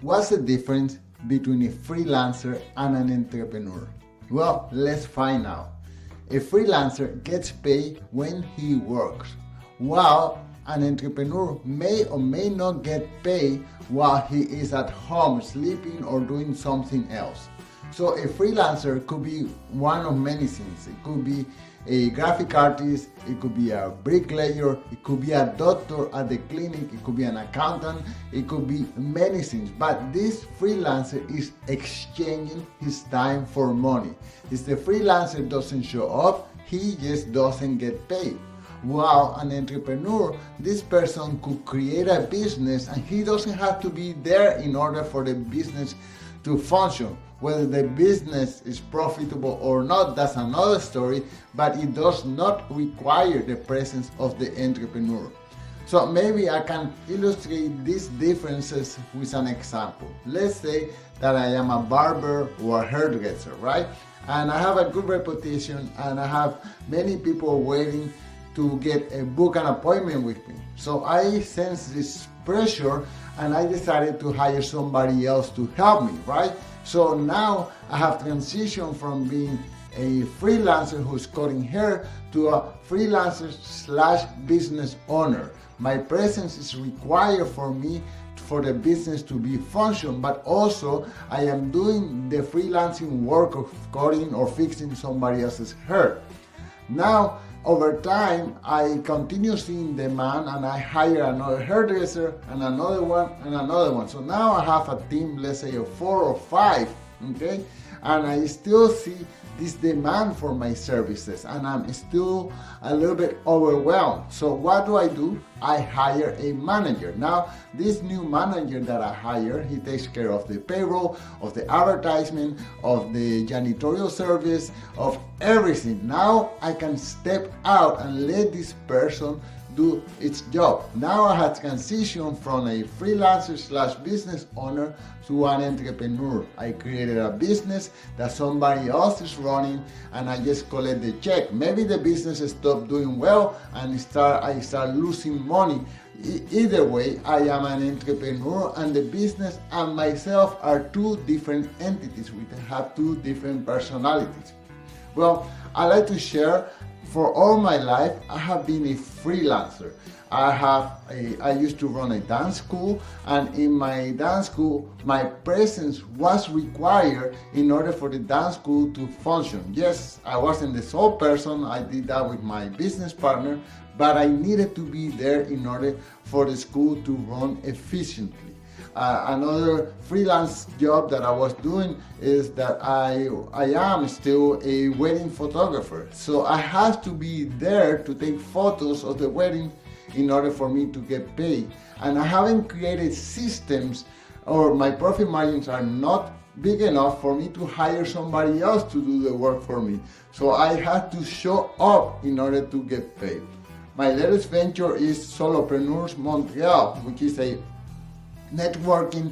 What's the difference between a freelancer and an entrepreneur? Well, let's find out. A freelancer gets paid when he works, while an entrepreneur may or may not get paid while he is at home sleeping or doing something else. So a freelancer could be one of many things. It could be a graphic artist, it could be a bricklayer, it could be a doctor at the clinic, it could be an accountant, it could be many things. But this freelancer is exchanging his time for money. If the freelancer doesn't show up, he just doesn't get paid. While an entrepreneur, this person could create a business and he doesn't have to be there in order for the business to function. Whether the business is profitable or not, that's another story, but it does not require the presence of the entrepreneur. So maybe I can illustrate these differences with an example. Let's say that I am a barber or a hairdresser, right? And I have a good reputation and I have many people waiting to book an appointment with me. So I sense this pressure and I decided to hire somebody else to help me, right? So now I have transitioned from being a freelancer who's cutting hair to a freelancer slash business owner. My presence is required for me for the business to be function, but also I am doing the freelancing work of cutting or fixing somebody else's hair. Now, over time, I continue seeing demand and I hire another hairdresser and another one and another one. So now I have a team, let's say of 4 or 5, okay? And I still see this demand for my services and I'm still a little bit overwhelmed. So what do? I hire a manager. Now, this new manager that I hire, he takes care of the payroll, of the advertisement, of the janitorial service, of everything. Now I can step out and let this person do its job. Now I have transitioned from a freelancer slash business owner to an entrepreneur. I created a business that somebody else is running and I just collect the check. Maybe the business stopped doing well and I start losing money. Either way, I am an entrepreneur and the business and myself are two different entities. We have two different personalities. Well, I like to share, for all my life, I have been a freelancer. I used to run a dance school, and in my dance school, my presence was required in order for the dance school to function. Yes, I wasn't the sole person, I did that with my business partner, but I needed to be there in order for the school to run efficiently. Another freelance job that I was doing is that I am still a wedding photographer. So I have to be there to take photos of the wedding in order for me to get paid. And I haven't created systems, or my profit margins are not big enough for me to hire somebody else to do the work for me. So I have to show up in order to get paid. My latest venture is Solopreneurs Montreal, which is a networking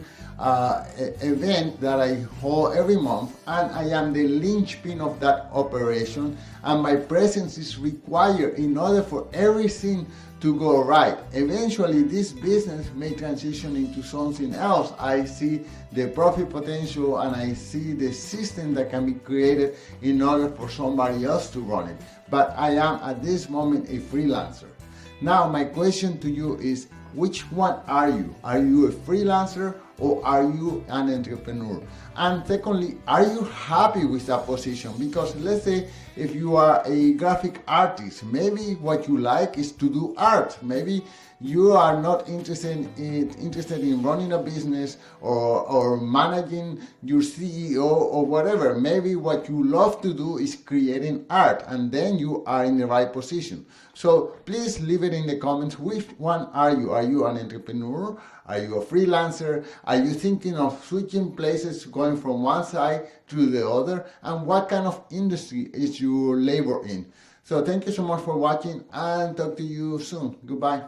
event that I hold every month, and I am the linchpin of that operation, and my presence is required in order for everything to go right. Eventually this business may transition into something else. I see the profit potential and I see the system that can be created in order for somebody else to run it. But I am at this moment a freelancer. Now my question to you is, which one are you? Are you a freelancer or are you an entrepreneur? And secondly, are you happy with that position? Because let's say if you are a graphic artist, maybe what you like is to do art. Maybe you are not interested in running a business or managing your CEO or whatever. Maybe what you love to do is creating art, and then you are in the right position. So please leave it in the comments. Which one are you? Are you an entrepreneur? Are you a freelancer? Are you thinking of switching places, going from one side to the other? And what kind of industry is your labor in? So thank you so much for watching and talk to you soon. Goodbye.